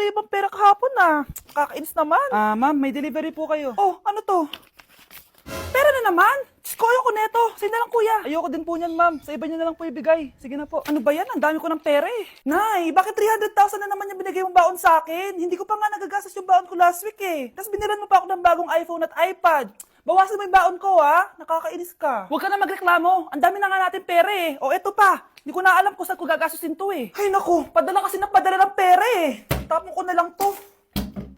tayo ibang pera kahapon ah. Kakainis naman. Ma'am, may delivery po kayo. Oh, ano to? Pera na naman? Diyos ko, ayoko neto. Sa'yo na lang, kuya. Ayoko din po niyan, ma'am. Sa iba niyo na lang po ibigay. Sige na po. Ano ba yan? Ang dami ko ng pera eh. Nay, bakit 300,000 na naman yung binigay mong baon sa akin? Hindi ko pa nga nagagastos yung baon ko last week eh. Tapos binilan mo pa ako ng bagong iPhone at iPad. Bawasan mo yung baon ko ha. Nakakainis ka. Huwag ka na magreklamo. Ang dami na nga natin pera eh. O eto pa. Hindi ko na alam kung saan ko gagastusin to eh. Ay naku, padala kasi ng padala ng pera eh. Tapon ko na lang to.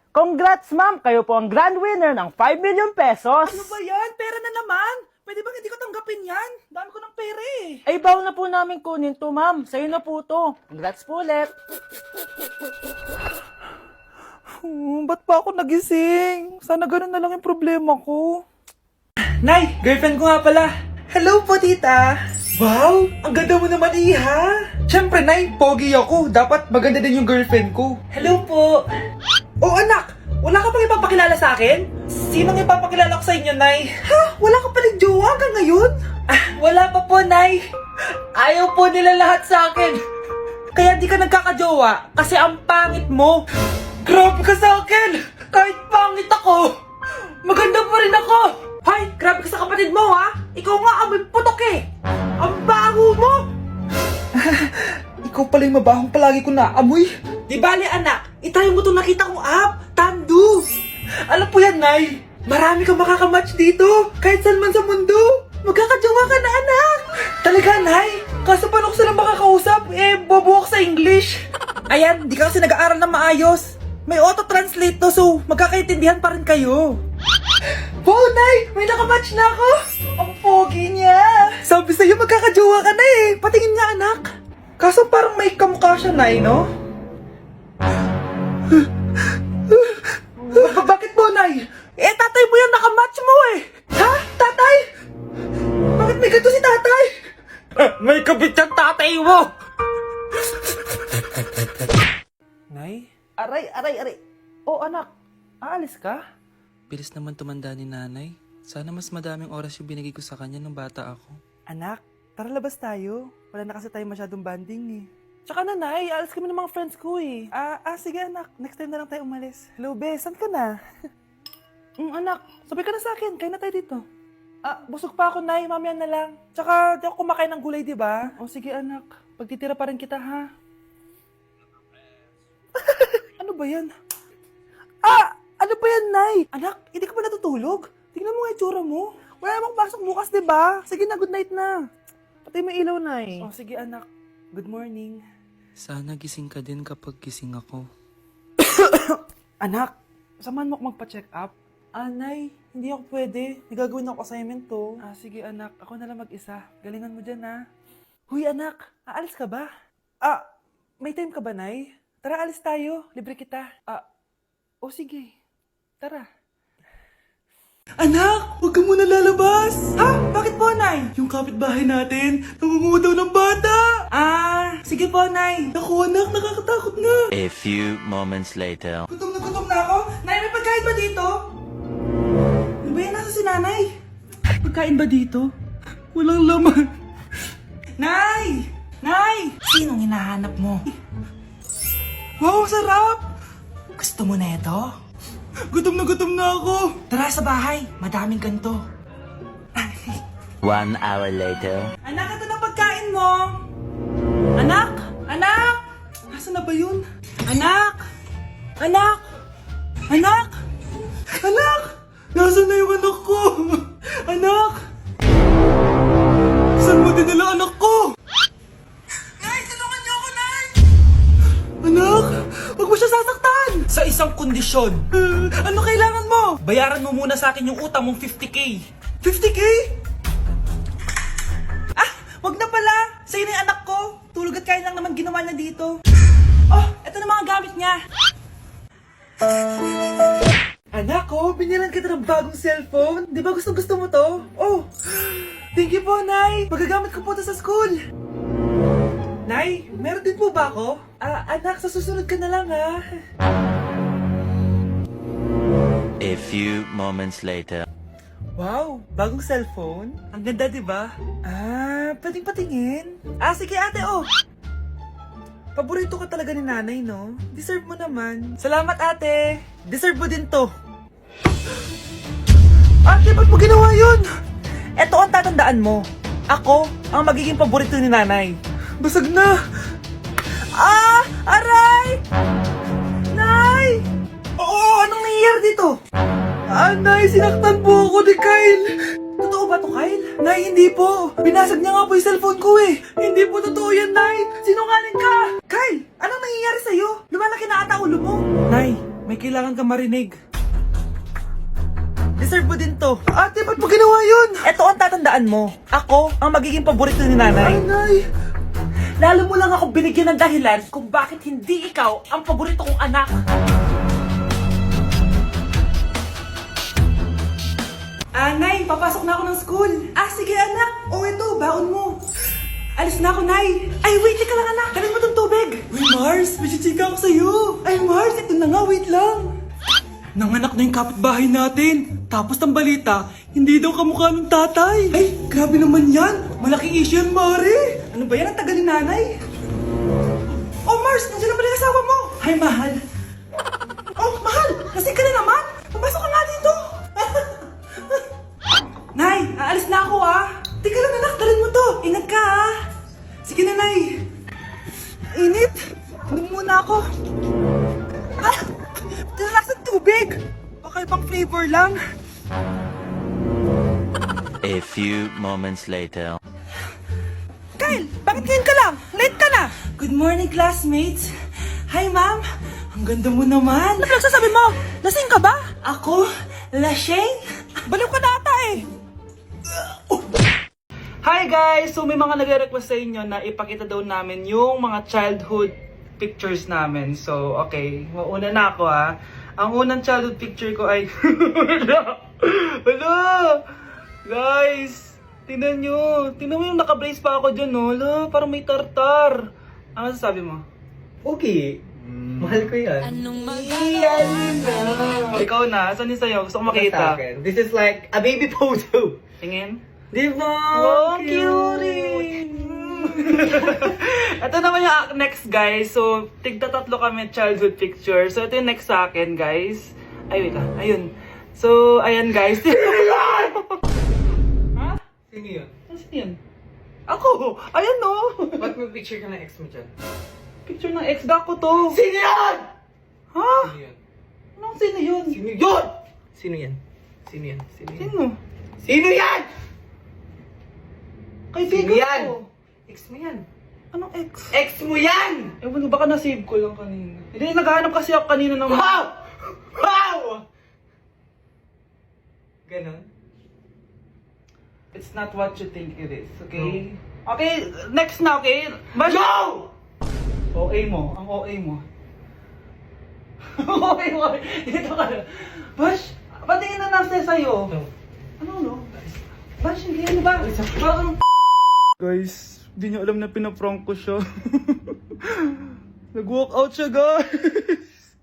Congrats, ma'am! Kayo po ang grand winner ng 5 million pesos! Ano ba yan? Pera na naman. Pwede ba hindi ko tanggapin yan? Dami ko ng pera eh. Ay, baon na po namin kunin to, ma'am. Sa'yo na po to. Congrats po ulit. Ba't pa ako nagising? Sana ganun na lang yung problema ko. Nay, girlfriend ko nga pala. Hello po, tita. Wow, ang ganda mo naman, iha. Siyempre, Nay, pogi ako. Dapat maganda din yung girlfriend ko. Hello po. Oh, anak, wala ka pang ipapakilala sa akin? Sinong ipapakilala ko sa inyo, Nay? Ha? Wala ka paling jowa hanggang ngayon? Wala pa po, Nay. Ayaw po nila lahat sa akin. Kaya di ka nagkakajowa kasi ang pangit mo. Grabe ka sa akin! Kahit pangit ako, maganda pa rin ako! Hay, grabe ka sa kapatid mo ha! Ikaw nga amoy putok eh! Ang baho mo! Ikaw pala yung mabahong palagi ko naamoy. Di bali anak, itayo mo itong nakita kong app, Tandu! Alam po yan, Nay! Marami kang makakamatch dito, kahit saan man sa mundo! Magkakajowa ka na, anak! Talaga, Nay? Kaso paano ko sila makakausap? Bobo ako sa English! Ayan, di ka kasi nag-aaral na maayos! May auto-translate to, so magkakaintindihan pa rin kayo. Wow, Nay! May nakamatch na ako! Ang pogi niya! Sabi sa'yo, magkakajowa ka na eh! Patingin nga, anak! Kaso parang may kamukha siya, Nay, no? Bakit po, Nay? Eh, tatay mo yan nakamatch mo eh! Ha? Tatay? Bakit may ganito si tatay? May kabit yung tatay mo! Nay? Aray. Oh, anak. Aalis ka? Bilis naman tumanda ni nanay. Sana mas madaming oras yung binigay ko sa kanya nung bata ako. Anak, tara labas tayo. Wala na kasi tayo masyadong banding eh. Tsaka nanay, aalis kami ng mga friends ko eh. Sige anak. Next time na lang tayo umalis. Hello, be. Saan ka na? Anak, sabay ka na sa akin. Kain na tayo dito. Busog pa ako, Nay. Mamaya na lang. Tsaka, di ako kumakain ng gulay, di ba? O sige, anak. Pagtitira pa rin kita, ha? Ano ba yan? Ano ba yan, Nay? Anak, hindi ka ba natutulog? Tingnan mo nga yung tsura mo. Wala namang pasok bukas, di ba? Sige na, good night na. Patay mo ilaw, Nay. O sige, anak. Good morning. Sana gising ka din kapag gising ako. Anak, samahan mo ako magpa-check up? Nay, hindi ako pwede. May gagawin ako assignment to. Sige anak, ako na lang mag-isa. Galingan mo dyan ha. Huy anak, aalis ka ba? May time ka ba, Nay? Tara, alis tayo. Libre kita. Sige. Tara. Anak, huwag ka muna lalabas. Ha? Bakit po, Nay? Yung kapitbahay natin, nangungudaw ng bata. Sige po, Nay. Naku, anak, nakakatakot na. A few moments later. Gutom na ako. Nay, may pagkain ba dito? Ano ba yan? Nasa si nanay? Pagkain ba dito? Walang laman. Nay! Nay! Sinong hinahanap mo? Wow, sarap! Gusto mo na ito? Gutom na ako. Tara sa bahay. Madaming ganito. 1 hour later. Anak, ito na pagkain mo. Anak! Anak! Nasaan na ba yun? Anak! Anak! Anak! Anak! Nasaan na yung anak ko? Anak! Saan mo dinala anak ko? Nay, tulungan niyo ako, Nay! Anak! Huwag mo siya sasaktan! Sa isang kondisyon. Ano kailangan mo? Bayaran mo muna sa akin yung utang mong 50k. 50k? Wag na pala! Sa'yo na yung anak ko! Tulog at kain lang naman ginawa niya dito. Oh, eto na mga gamit niya. Anak ko, binilan kita ng bagong cellphone. Di ba gusto mo to? Oh, thank you po, Nay. Magagamit ko po to sa school. Nay, meron din po ba ako? Anak, sa susunod ka na lang, ha? A few moments later. Wow, bagong cellphone? Ang ganda, di ba? Pwedeng patingin? Sige ate, oh. Paborito ka talaga ni nanay, no? Deserve mo naman. Salamat, ate. Deserve mo din to. Ate, ba't mo ginawa yun? Eto ang tatandaan mo. Ako ang magiging paborito ni nanay. Basag na. Ah! Aray! Nay! Oo, anong nangyayari dito? Nay, sinaktan po ako ni Kyle. Totoo ba to, Kyle? Nay, hindi po. Binasag niya nga po yung cellphone ko eh. Hindi po totoo yan, Nay. Sinungaling ka. Kyle, anong nangyayari sa'yo? Lumalaki na ata ulo mo. Nay, may kailangan ka marinig. Deserve mo din to. Ate, ba't mo ginawa yun? Ito ang tatandaan mo. Ako ang magiging paborito ni nanay. Nay! Lalo mo lang ako binigyan ng dahilan kung bakit hindi ikaw ang paborito kong anak. Nay, papasok na ako ng school. Sige anak. Ito, baon mo. Alis na ako, Nay. Ay, wait, teka lang anak. Kanin mo tong tubig. Uy, Mars, may chichika ako sa'yo. Ay, Mars, ito na nga, wait lang. Nanganak na yung kapitbahay natin. Tapos ng balita, hindi daw kamukha ng tatay. Ay, grabe naman yan. Malaking issue yan, Mari. Ano ba yan? Ang tagal ni nanay. Oh, Mars, nandiyan na pala yung asawa mo. Hi, mahal. Oh, mahal, lasing ka na naman. Pumasok ka nga dito. Nay, aalis na ako Teka lang anak, dalhin mo to. Ingat ka Sige na, Nay. Init. Inom muna ako. Talalasang tubig. Baka ibang flavor lang. A few moments later. Kyle, bakit ngayon ka lang? Late ka na. Good morning, classmates. Hi, ma'am. Ang ganda mo naman. Ano nagsasabi mo? Lasing ka ba? Ako? Lasing? Baliw ka na ata eh. Hi guys! So may mga nagre-request sa inyo na ipakita daw namin yung mga childhood pictures namin. So okay, mauna na ako Ang unang childhood picture ko ay... Hala! Guys! Tingnan nyo! Tingnan mo yung naka-brace pa ako dyan, no? Hala, parang may tartar. Ano sasabi mo? Okay. Mahal ko yan. Ikaw na, saan yung sa'yo? Gusto ko makita. This is like a baby photo. Tingin. Di ba? Oh, cute! Ito naman yung next, guys. So, tigda-tatlo kami childhood picture. So, ito yung next sa akin, guys. Ay, wait lang. Ayun. So, ayan, guys. Ha? Sino yun? Sino yun? Ako! Ayan, no! Ba't may picture ka ng ex mo dyan? Picture ng ex-da ko to. Sino yan? Ha? Sino yan? Anong sino yun? Sino yun? Sino yan? Sino yan? Sino yan? Sino? Sino yan? Kaibigan Sino yan? ko. Ex mo yan. Anong ex? Ex mo yan! Ewan ko, baka na-save ko lang kanina. Hindi, naghahanap kasi ako kanina ng... Wow! Wow! Ganon? It's not what you think it is, okay? Okay, next na, okay? Bash! Go! OA mo, ang OA mo. OA mo, dito ka na. Bash, patingin na nasa sa'yo. No. Ano? Bash, hindi ano ba? Parang... Guys, di nyo alam na pinaprank ko siya. Nag-walk out siya, guys.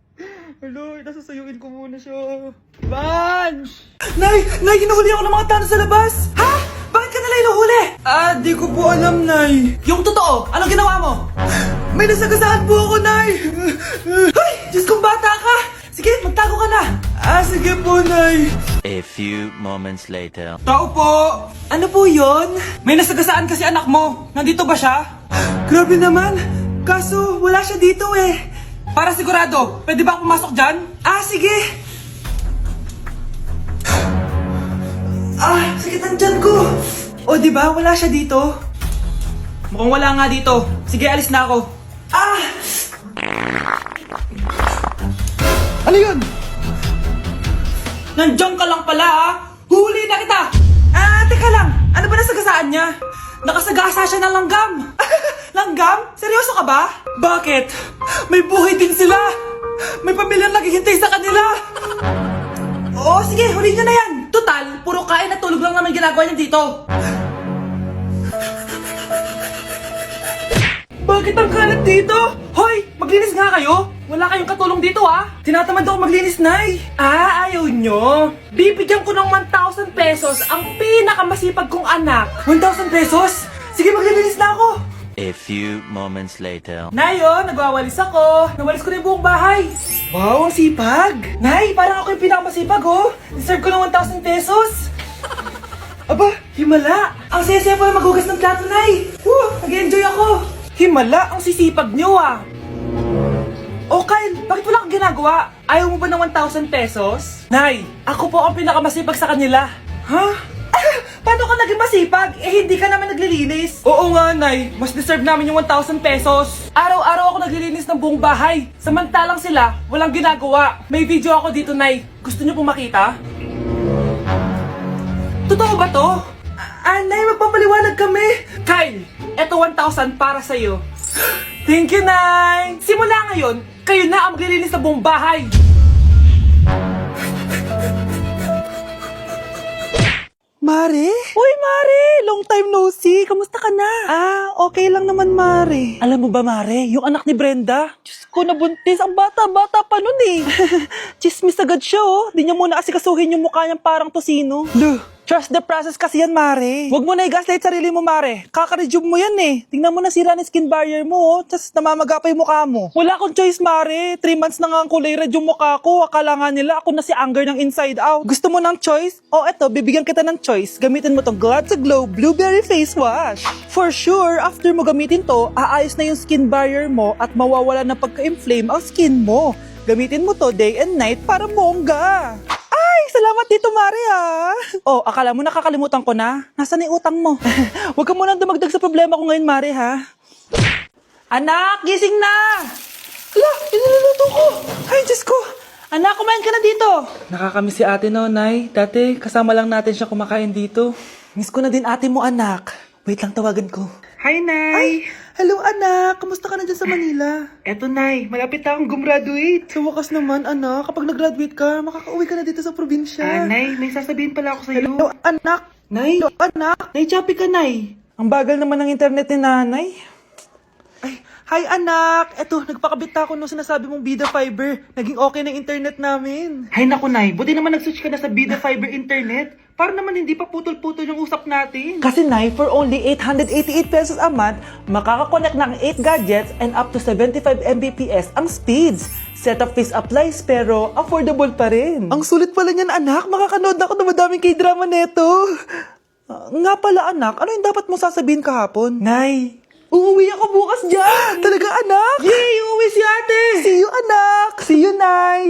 Hello, nasasayuin ko muna siya. Bansh! Nay! Nay, hinuhuli ako ng mga tano sa labas! Ha? Bakit ka nila hinuhuli? Di ko po alam, Nay. Yung totoo, anong ginawa mo? May nasagasaan po ako, Nay! Ay! Diyos kong bata ka! Sige, magtago ka na! Sige po, Nay. A few moments later. Tao po! Ano po yon? May nasagasaan kasi anak mo. Nandito ba siya? Grabe naman. Kaso, wala siya dito eh. Para sigurado, pwede ba ako pumasok dyan? Sige. Sakit ang tiyan ko. O, di ba? Wala siya dito. Mukhang wala nga dito. Sige, alis na ako. Ano yun? Nandiyan ka lang pala Huli na kita! Teka lang. Ano ba nasagasaan niya? Nakasagasa siya ng langgam. Langgam? Seryoso ka ba? Bakit? May buhay din sila. May pamilyang naghihintay sa kanila. Oo, sige, huli niyo na yan. Total, puro kain at tulog lang naman ginagawa niya dito. Bakit ang kalat dito? Hoy, maglinis nga kayo. Wala kayong katulong dito Tinatamad ako maglinis, Nay. Ayaw nyo? Bibigyan ko ng 1,000 pesos ang pinakamasipag kong anak. 1,000 pesos? Sige, maglilinis na ako. A few moments later. Nay, oh, nagwawalis ako. Nawalis ko na yung buong bahay. Wow, ang sipag. Nay, parang ako yung pinakamasipag, oh. Deserve ko ng 1,000 pesos. Aba, himala. Ang saya-saya pa maghugas ng plato, Nay. Nag-enjoy ako. Himala, ang sisipag niyo, ah. Oh, Kyle, bakit wala kang ginagawa? Ayaw mo ba ng 1,000 pesos? Nay, ako po ang pinakamasipag sa kanila. Ha? Paano ka naging masipag? Eh, hindi ka naman naglilinis. Oo nga, Nay. Mas deserve namin yung 1,000 pesos. Araw-araw ako naglilinis ng buong bahay. Samantalang sila, walang ginagawa. May video ako dito, Nay. Gusto niyo pong makita? Totoo ba to? Nay, magpapaliwanag kami. Kyle, eto 1,000 para sa'yo. Thank you, Nay. Simula ngayon, kayo na ang maglilinis ng buong bahay. Mare? Uy, Mare! Long time no see. Kamusta ka na? Okay lang naman, Mare. Alam mo ba, Mare? Yung anak ni Brenda? Diyos ko, nabuntis. Ang bata-bata pa nun eh. Chismis agad siya, oh. Di niya muna asikasuhin yung mukha niyang parang tosino. Duh. Trust the process kasi yan, Mare. Huwag mo na i-gaslight sarili mo, Mare. Kaka-rejuve mo yan eh. Tingnan mo na sira ng skin barrier mo, oh. Tapos namamaga pa yung mukha mo. Wala akong choice, Mare. 3 months na nga ang kulay red yung mukha ko. Akala nga nila ako na si Anger ng inside out. Gusto mo ng choice? Oh, eto, bibigyan kita ng choice. Gamitin mo tong Glad to Glow Blueberry Face Wash. For sure, after mo gamitin to, aayos na yung skin barrier mo at mawawala na pagka-inflame ang skin mo. Gamitin mo to day and night para bongga. Ay, salamat dito, Mare, ah. Oh, akala mo nakakalimutan ko na? Nasaan na yung utang mo? Huwag ka muna dumagdag sa problema ko ngayon, Mare, ha? Anak, gising na! Ala, inululuto ko! Ay, Diyos ko! Anak, kumain ka na dito! Nakakamiss si ate, no, Nay? Dati, kasama lang natin siya kumakain dito. Miss ko na din ate mo, anak. Wait lang, tawagan ko. Hi, Nay! Ay, hello, anak! Kamusta ka na dyan sa Manila? Eto, Nay. Malapit na akong gumraduate. Sa wakas naman, anak. Kapag nag-graduate ka, makakauwi ka na dito sa probinsya. Nay, may sasabihin pala ako sa'yo. Hello, anak! Nay! Hello, anak! Nay, choppy ka, Nay! Ang bagal naman ng internet ni nanay. Ay, hi anak! Eto, nagpakabit na ako nung sinasabi mong Bida Fiber. Naging okay na internet namin. Hay naku, Nay. Buti naman nag-switch ka na sa Bida Fiber internet. Para naman hindi pa putol-putol yung usap natin. Kasi, Nay, for only 888 pesos a month, makakakonect ng 8 gadgets and up to 75 Mbps ang speeds. Setup fees applies pero affordable pa rin. Ang sulit pala niyan, anak. Makakanood ako ng madaming K-drama neto. Nga pala, anak. Ano yung dapat mo sasabihin kahapon? Nay, uuwi ako bukas dyan! Talaga, anak? Yay! Uuwi si ate! See you, anak! See you, Nay!